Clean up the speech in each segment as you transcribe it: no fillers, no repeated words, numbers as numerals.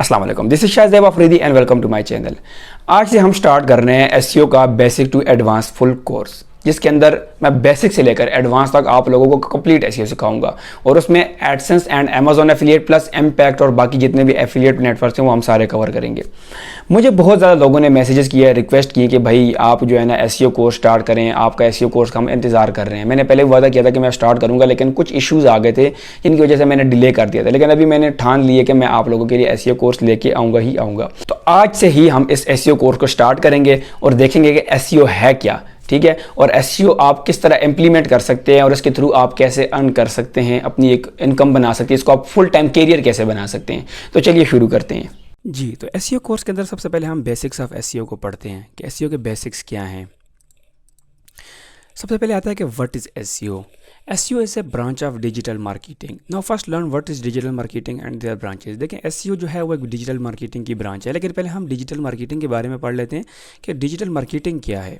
अस्सलाम वालेकुम, this is Shahzaib Afridi and welcome to my channel. आज से हम स्टार्ट कर रहे हैं एसईओ का basic to advance full course, जिसके अंदर मैं बेसिक से लेकर एडवांस तक आप लोगों को कंप्लीट एसईओ सिखाऊंगा। और उसमें AdSense and Amazon affiliate plus impact और बाकी जितने भी एफिलिएट नेटवर्क हैं वो हम सारे कवर करेंगे। मुझे बहुत ज़्यादा लोगों ने मैसेजेस किए, रिक्वेस्ट की कि भाई आप जो है ना एसईओ कोर्स स्टार्ट करें, आपका एसईओ कोर्स का हम इंतज़ार कर रहे हैं। मैंने पहले वादा किया था कि मैं स्टार्ट करूँगा, लेकिन कुछ इश्यूज़ आ गए थे जिनकी वजह से मैंने डिले कर दिया था। लेकिन अभी मैंने ठान लिया कि मैं आप लोगों के लिए एसईओ कोर्स लेके आऊँगा ही आऊँगा। तो आज से ही हम इस एसईओ कोर्स को स्टार्ट करेंगे और देखेंगे कि एसईओ है क्या, ठीक है, और एसईओ आप किस तरह इंप्लीमेंट कर सकते हैं और इसके थ्रू आप कैसे अर्न कर सकते हैं, अपनी एक इनकम बना सकते हैं, इसको आप फुल टाइम कैरियर कैसे बना सकते हैं। तो चलिए शुरू करते हैं जी। तो एसईओ कोर्स के अंदर सबसे पहले हम बेसिक्स ऑफ एसईओ को पढ़ते हैं कि एसईओ के बेसिक्स क्या हैं। सबसे पहले आता है कि what is SEO. SEO is a branch of digital marketing. Now first learn what is digital marketing and their branches. देखें एसईओ जो है वो एक डिजिटल मार्केटिंग की ब्रांच है, लेकिन पहले हम डिजिटल मार्केटिंग के बारे में पढ़ लेते हैं कि डिजिटल मार्केटिंग क्या है।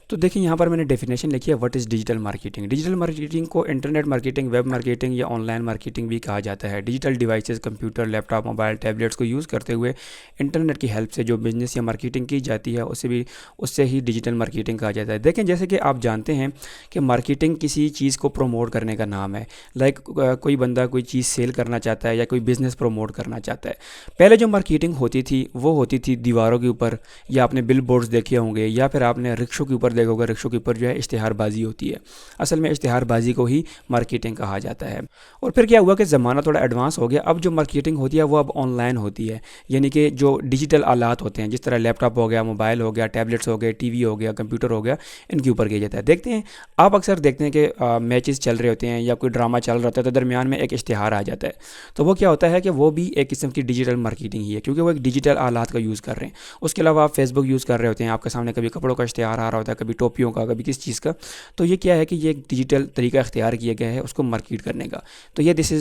तो देखिए यहाँ पर मैंने डेफिनेशन लिखी है what is digital marketing. Digital marketing को इंटरनेट मार्केटिंग, वेब मार्केटिंग या ऑनलाइन मार्केटिंग भी कहा जाता है। Digital devices, computer, laptop, mobile, tablets को यूज़ करते हुए इंटरनेट की हेल्प से जो बिजनेस या मार्केटिंग की जाती है उससे ही डिजिटल मार्केटिंग कहा जाता है। देखें जैसे कि आप जानते हैं कि मार्केटिंग किसी चीज़ को प्रमोट करने का नाम है। लाइक कोई बंदा कोई चीज़ सेल करना चाहता है या कोई बिज़नेस प्रमोट करना चाहता है। पहले जो मार्केटिंग होती थी वो होती थी दीवारों के ऊपर, या आपने बिल बोर्ड्स देखे होंगे, या फिर आपने रिक्शों के ऊपर देखा होगा, रिक्शों के ऊपर जो है इश्तिहारबाजी होती है। असल में इश्तिहारबाजी को ही मार्केटिंग कहा जाता है। और फिर क्या हुआ कि ज़माना थोड़ा एडवांस हो गया। अब जो मार्केटिंग होती है वो अब ऑनलाइन होती है, यानी कि जो डिजिटल आलात होते हैं, जिस तरह लैपटॉप हो गया, मोबाइल हो गया, टैबलेट्स हो गए, टीवी हो गया, कंप्यूटर हो गया, इनके ऊपर किया जाता है। देखते हैं, आप अक्सर देखते हैं कि मैचेस चल रहे होते हैं या कोई ड्रामा चल रहा होता है तो दरमियान में एक इश्तिहार आ जाता है। तो वो क्या होता है कि वो भी एक किस्म की डिजिटल मार्केटिंग ही है, क्योंकि वो एक डिजिटल आलात का यूज़ कर रहे हैं। उसके अलावा आप फेसबुक यूज़ कर रहे होते हैं, आपके सामने कभी कपड़ों का इश्तिहार आ रहा होता है, कभी टोपियों का, कभी किस चीज़ का। तो ये क्या है कि ये एक डिजिटल तरीका इख्तियार किया गया है उसको मार्केट करने का। तो ये this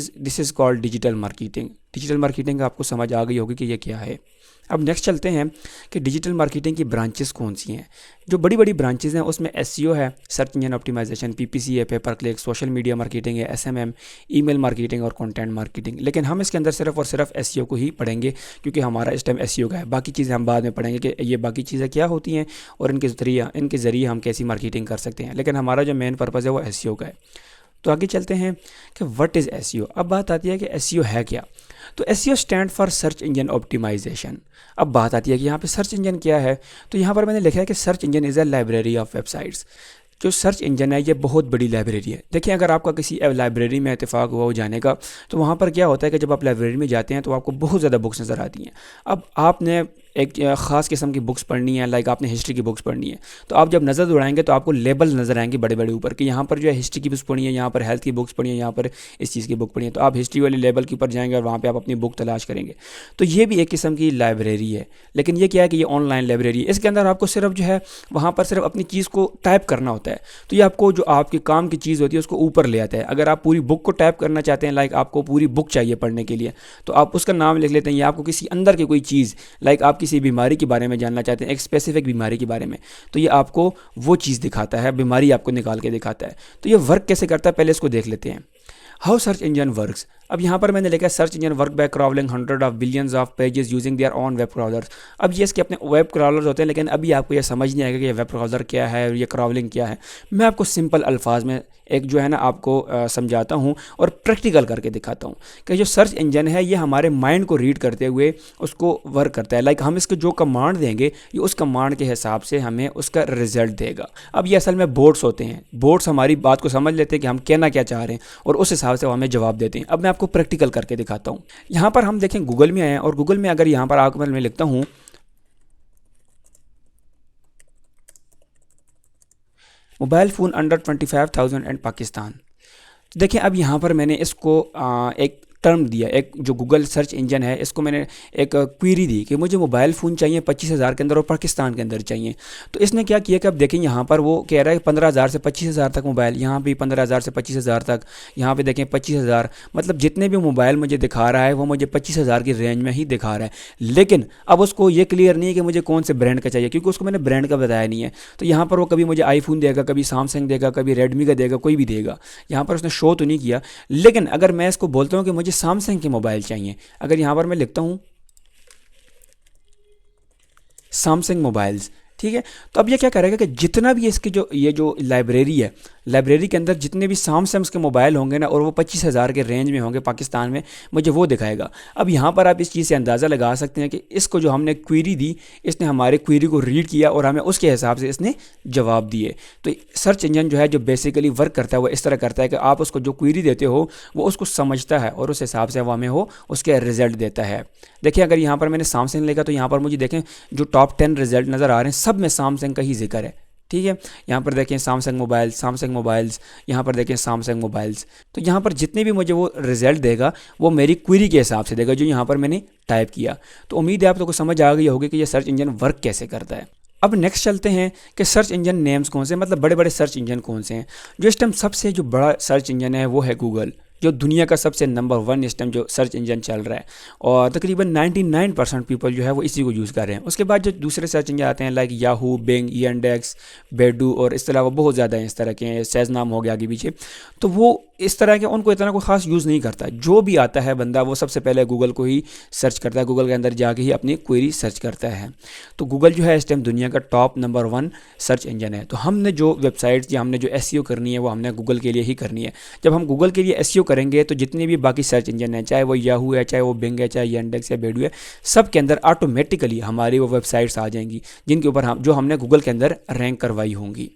is called digital marketing. Digital marketing आपको समझ आ गई होगी कि ये क्या है। अब नेक्स्ट चलते हैं कि डिजिटल मार्केटिंग की ब्रांचेस कौन सी हैं। जो बड़ी बड़ी ब्रांचेस हैं उसमें एसईओ है, सर्च इंजन ऑप्टिमाइजेशन, पीपीसी है, paper click, social media marketing है, एसएमएम, ईमेल मार्केटिंग और कंटेंट मार्केटिंग। लेकिन हम इसके अंदर सिर्फ और सिर्फ एसईओ को ही पढ़ेंगे, क्योंकि हमारा इस टाइम एसईओ का है। बाकी चीज़ें हम बाद में पढ़ेंगे कि ये बाकी चीज़ें क्या होती हैं और इनके ज़रिए हम कैसी मार्केटिंग कर सकते हैं। लेकिन हमारा जो मेन पर्पज़ है वो एसईओ का है। तो आगे चलते हैं कि व्हाट इज़ एसईओ। अब बात आती है कि एसईओ है क्या। तो SEO stand for search engine optimization. अब बात आती है कि यहाँ पे सर्च इंजन क्या है। तो यहाँ पर मैंने लिखा है कि search engine is a library of websites. जो सर्च इंजन है ये बहुत बड़ी लाइब्रेरी है। देखिए अगर आपका किसी लाइब्रेरी में इत्तेफाक हुआ हो जाने का, तो वहाँ पर क्या होता है कि जब आप लाइब्रेरी में जाते हैं तो आपको बहुत ज़्यादा बुक्स नज़र आती हैं। अब आपने एक ख़ास किस्म की बुक्स पढ़नी है, लाइक आपने हिस्ट्री की बुक्स पढ़नी है, तो आप जब नज़र दौड़ाएंगे तो आपको लेबल नज़र आएंगे बड़े बड़े ऊपर कि यहाँ पर जो है हिस्ट्री की बुक्स पढ़नी है, यहाँ पर हेल्थ की बुक्स पढ़नी है, यहाँ पर इस चीज़ की बुक पढ़नी है। तो आप हिस्ट्री वाले लेबल के ऊपर जाएंगे और वहाँ पर आप अपनी बुक तलाश करेंगे। तो ये भी एक किस्म की लाइब्रेरी है, लेकिन ये क्या है कि ये ऑनलाइन लाइब्रेरी है। इसके अंदर आपको सिर्फ जो है वहाँ पर सिर्फ अपनी चीज़ को टाइप करना होता है। तो ये आपको जो आपके काम की चीज़ होती है उसको ऊपर ले आता है। अगर आप पूरी बुक को टाइप करना चाहते हैं, लाइक आपको पूरी बुक चाहिए पढ़ने के लिए, तो आप उसका नाम लिख लेते हैं। या आपको किसी अंदर की कोई चीज़, लाइक आप किसी बीमारी के बारे में जानना चाहते हैं, एक स्पेसिफिक बीमारी के बारे में, तो ये आपको वो चीज़ दिखाता है, बीमारी आपको निकाल के दिखाता है। तो ये वर्क कैसे करता है पहले इसको देख लेते हैं। How search engine works. अब यहाँ पर मैंने लिखा search engine work by crawling hundred of billions of pages using their on web crawlers. अब ये इसके अपने वेब क्रॉलर्स होते हैं, लेकिन अभी आपको ये समझ नहीं आएगा कि ये वेब क्रॉलर क्या है और ये क्रॉलिंग क्या है। मैं आपको सिंपल अल्फाज में एक जो है ना आपको समझाता हूँ और प्रैक्टिकल करके दिखाता हूँ कि जो सर्च इंजन है ये हमारे माइंड को रीड करते हुए उसको वर्क करता है। लाइक हम इसको जो कमांड देंगे ये उस कमांड के हिसाब से हमें उसका रिजल्ट देगा। अब ये असल में बोर्ड्स होते हैं। बोर्ड्स हमारी बात को समझ लेते हैं कि हम कहना क्या चाह रहे हैं और उस हिसाब से वो हमें जवाब देते हैं। अब मैं आपको प्रैक्टिकल करके दिखाता हूँ। यहाँ पर हम देखें गूगल में आए हैं और गूगल में अगर यहाँ पर आकर मैं लिखता हूँ mobile phone under 25,000 and Pakistan. तो देखिए अब यहाँ पर मैंने इसको एक टर्म दिया, एक जो गूगल सर्च इंजन है इसको मैंने एक क्वेरी दी कि मुझे मोबाइल फ़ोन चाहिए 25,000 के अंदर और पाकिस्तान के अंदर चाहिए। तो इसने क्या किया कि अब देखें यहाँ पर वो कह रहा है 15,000 से 25,000 तक मोबाइल, यहाँ भी 15,000 से 25,000 तक, यहाँ पे देखें 25,000। मतलब जितने भी मोबाइल मुझे दिखा रहा है वो मुझे 25,000 की रेंज में ही दिखा रहा है। लेकिन अब उसको ये क्लियर नहीं है कि मुझे कौन से ब्रांड का चाहिए, क्योंकि उसको मैंने ब्रांड का बताया नहीं है। तो यहाँ पर वो कभी मुझे आईफोन देगा, कभी सैमसंग देगा, कभी रेडमी का देगा, कोई भी देगा। यहाँ पर उसने शो तो नहीं किया। लेकिन अगर मैं इसको बोलता हूँ कि मुझे सैमसंग के मोबाइल चाहिए, अगर यहाँ पर मैं लिखता हूँ सैमसंग मोबाइल्स, ठीक है। तो अब ये क्या करेगा कि जितना भी इसकी जो ये जो लाइब्रेरी है, लाइब्रेरी के अंदर जितने भी सैमसंग के मोबाइल होंगे ना, और वो 25,000 के रेंज में होंगे पाकिस्तान में, मुझे वो दिखाएगा। अब यहाँ पर आप इस चीज़ से अंदाज़ा लगा सकते हैं कि इसको जो हमने क्वेरी दी, इसने हमारे क्वेरी को रीड किया और हमें उसके हिसाब से इसने जवाब दिए। तो सर्च इंजन जो है, जो बेसिकली वर्क करता है वो इस तरह करता है कि आप उसको जो क्वेरी देते हो वो उसको समझता है और उस हिसाब से वो हमें हो उसके रिजल्ट देता है। देखिए अगर यहाँ पर मैंने सैमसंग लिखा तो यहाँ पर मुझे देखें जो टॉप 10 रिजल्ट नज़र आ रहे हैं, सब में सैमसंग का ही जिक्र है, ठीक है। यहाँ पर देखें सैमसंग मोबाइल्स, यहाँ पर देखें सैमसंग मोबाइल्स। तो यहाँ पर जितने भी मुझे वो रिजल्ट देगा वो मेरी क्वेरी के हिसाब से देगा जो यहाँ पर मैंने टाइप किया। तो उम्मीद है आप लोगों को समझ आ गई होगी कि ये सर्च इंजन वर्क कैसे करता है। अब नेक्स्ट चलते हैं कि सर्च इंजन नेम्स कौन से, मतलब बड़े बड़े सर्च इंजन कौन से हैं। जो इस टाइम सबसे जो बड़ा सर्च इंजन है वो है गूगल, जो दुनिया का सबसे नंबर 1 इस टाइम जो सर्च इंजन चल रहा है, और तकरीबन 99% पीपल जो है वो इसी को यूज़ कर रहे हैं। उसके बाद जो दूसरे सर्च इंजन आते हैं लाइक याहू, बिंग, यांडेक्स, बेडू और इस तरह वो बहुत ज़्यादा हैं, इस तरह के हैं, सहज नाम हो गया आगे पीछे। तो वो इस तरह के उनको इतना कोई ख़ास यूज़ नहीं करता। जो भी आता है बंदा वो सबसे पहले गूगल को ही सर्च करता है, गूगल के अंदर जाके ही अपनी क्वेरी सर्च करता है। तो गूगल जो है इस टाइम दुनिया का टॉप नंबर 1 सर्च इंजन है। तो हमने जो वेबसाइट्स या हमने जो एसईओ करनी है वो हमने गूगल के लिए ही करनी है। जब हम गूगल के लिए एसईओ करेंगे तो जितने भी बाकी सर्च इंजन हैं, चाहे वो याहू है, चाहे वो बिंग है, चाहे यांडेक्स या बेडू है, सब के अंदर ऑटोमेटिकली हमारी वो वेबसाइट्स आ जाएंगी जिनके ऊपर हम जो हमने गूगल के अंदर रैंक करवाई होंगी।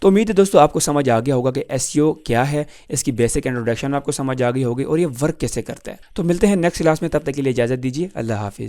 तो उम्मीद है दोस्तों आपको समझ आ गया होगा कि एसईओ क्या है, इसकी बेसिक इंट्रोडक्शन आपको समझ आ गई होगी और ये वर्क कैसे करता है। तो मिलते हैं नेक्स्ट क्लास में, तब तक के लिए इजाज़त दीजिए। अल्लाह हाफिज़।